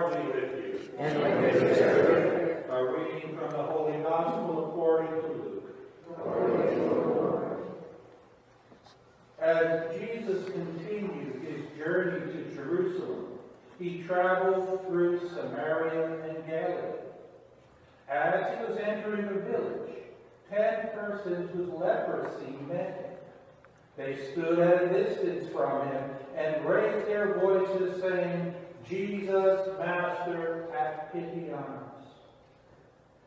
Lord be with you. And with your spirit. A reading from the Holy Gospel according to Luke. Glory to you, Lord. As Jesus continued his journey to Jerusalem, he traveled through Samaria and Galilee. As he was entering a village, 10 persons with leprosy met him. They stood at a distance from him and raised their voices, saying, "Jesus, Master, have pity on us."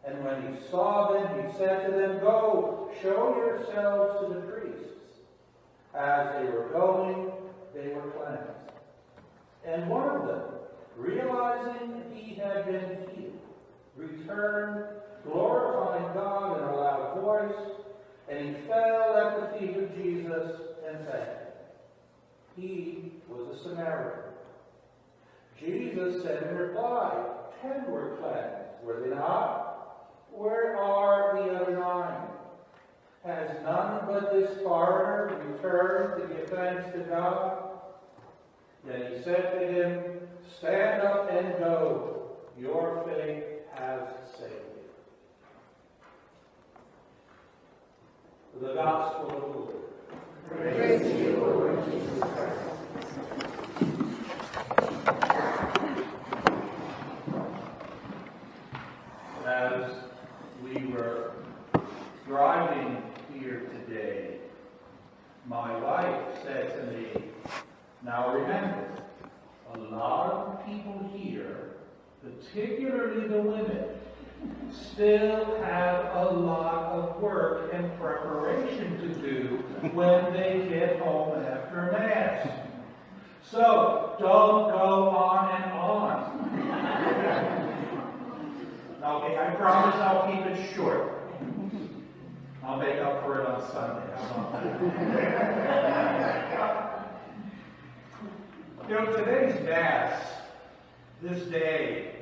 And when he saw them, he said to them, "Go, show yourselves to the priests." As they were going, they were cleansed. And one of them, realizing he had been healed, returned, glorifying God in a loud voice, and he fell at the feet of Jesus and thanked him. He was a Samaritan. Jesus said in reply, 10 were cleansed, were they not? Where are the other 9? Has none but this foreigner returned to give thanks to God? Then he said to him, "Stand up and go. Your faith has saved you." The Gospel of the Lord. Praise to you, Lord Jesus Christ. As we were driving here today, my wife said to me, "Now remember, a lot of people here, particularly the women, still have a lot of work and preparation to do when they get home after Mass. So, don't go on and on." Okay, I promise I'll keep it short. I'll make up for it on Sunday. How about that? You know, today's Mass, this day,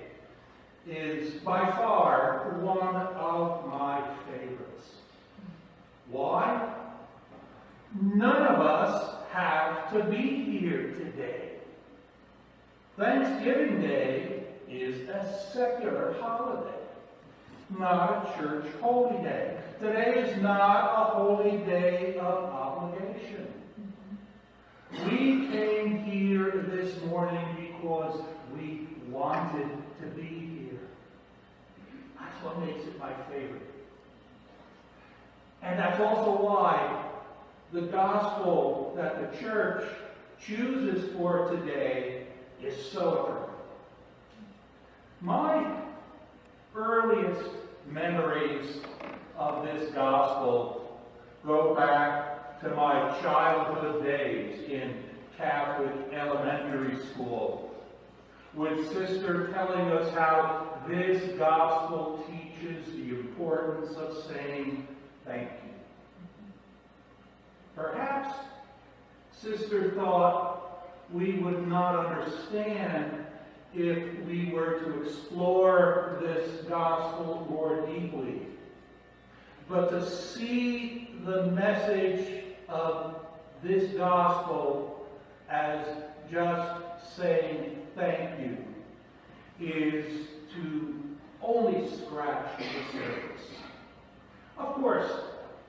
is by far one of my favorites. Why? None of us have to be here today. Thanksgiving Day is a secular holiday, not a church holy day. Today is not a holy day of obligation. We came here this morning because we wanted to be here. That's what makes it my favorite. And that's also why the gospel that the church chooses for today is so appropriate. My earliest memories of this gospel go back to my childhood days in Catholic elementary school, with Sister telling us how this gospel teaches the importance of saying thank you. Perhaps Sister thought we would not understand if we were to explore this gospel more deeply. But to see the message of this gospel as just saying thank you is to only scratch the surface. Of course,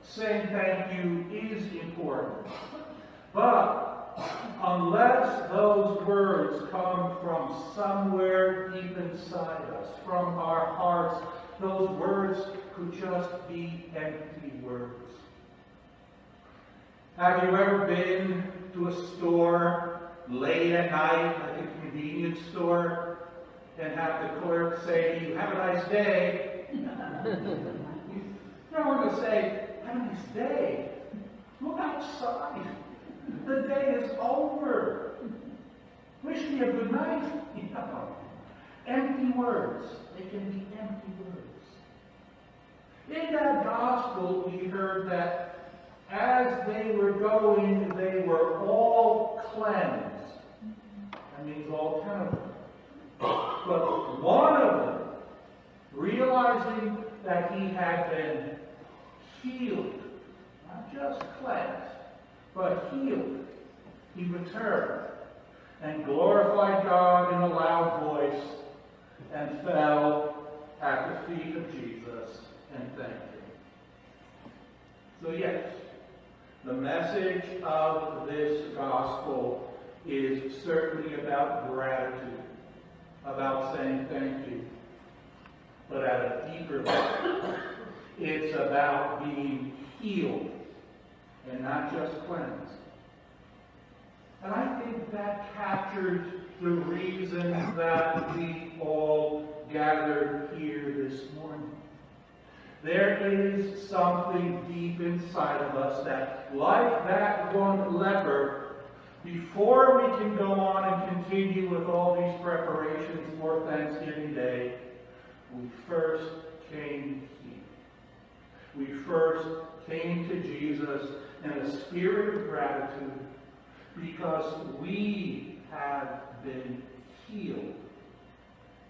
saying thank you is important, but unless those words come from somewhere deep inside us, from our hearts, those words could just be empty words. Have you ever been to a store late at night, like a convenience store, and have the clerk say to you, "Have a nice day"? You don't want to say, "Have a nice day." Look outside. The day is over. Wish me a good night. You know. Empty words. They can be empty words. In that gospel, we heard that as they were going, they were all cleansed. That means all 10 of them. But one of them, realizing that he had been healed, not just cleansed, but healed, he returned and glorified God in a loud voice and fell at the feet of Jesus and thanked him. So yes, the message of this gospel is certainly about gratitude, about saying thank you. But at a deeper level, it's about being healed and not just cleansed. And I think that captures the reason that we all gathered here this morning. There is something deep inside of us that, like that one leper, before we can go on and continue with all these preparations for Thanksgiving Day, we first came here. We first came to Jesus in a spirit of gratitude because we have been healed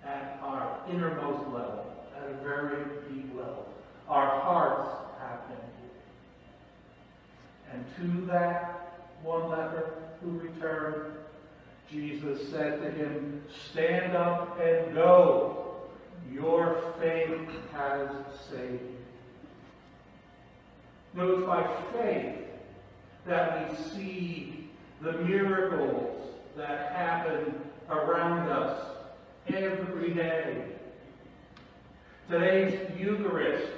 at our innermost level, at a very deep level. Our hearts have been healed. And to that one leper who returned, Jesus said to him, "Stand up and go. Your faith has saved you." No, it's by faith that we see the miracles that happen around us every day. Today's Eucharist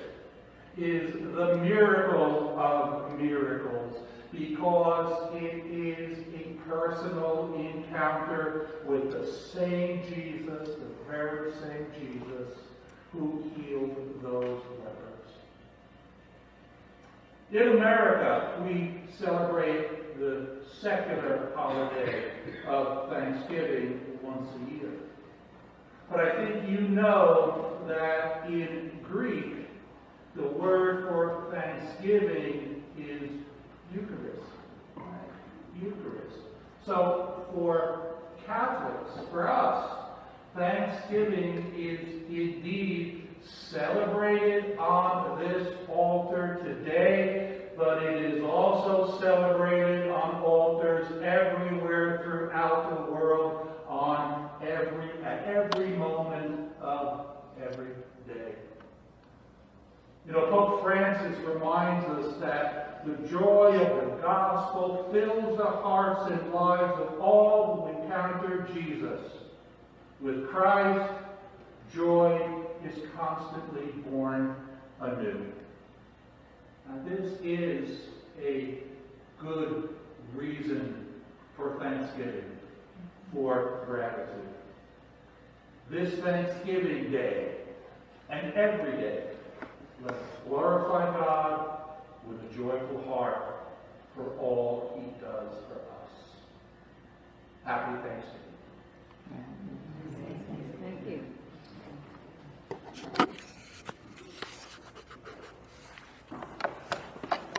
is the miracle of miracles because it is a personal encounter with the same Jesus, the very same Jesus who healed those lepers. In America, we celebrate the secular holiday of Thanksgiving once a year. But I think you know that in Greek, the word for Thanksgiving is Eucharist. Eucharist. So for Catholics, for us, Thanksgiving is indeed celebrated on this altar today, but it is also celebrated on altars everywhere throughout the world at every moment of every day. You know, Pope Francis reminds us that the joy of the gospel fills the hearts and lives of all who encounter Jesus. With Christ, joy is constantly born anew. Now, this is a good reason for Thanksgiving, for gratitude. This Thanksgiving Day and every day, let us glorify God with a joyful heart for all he does for us. Happy Thanksgiving. Thank you.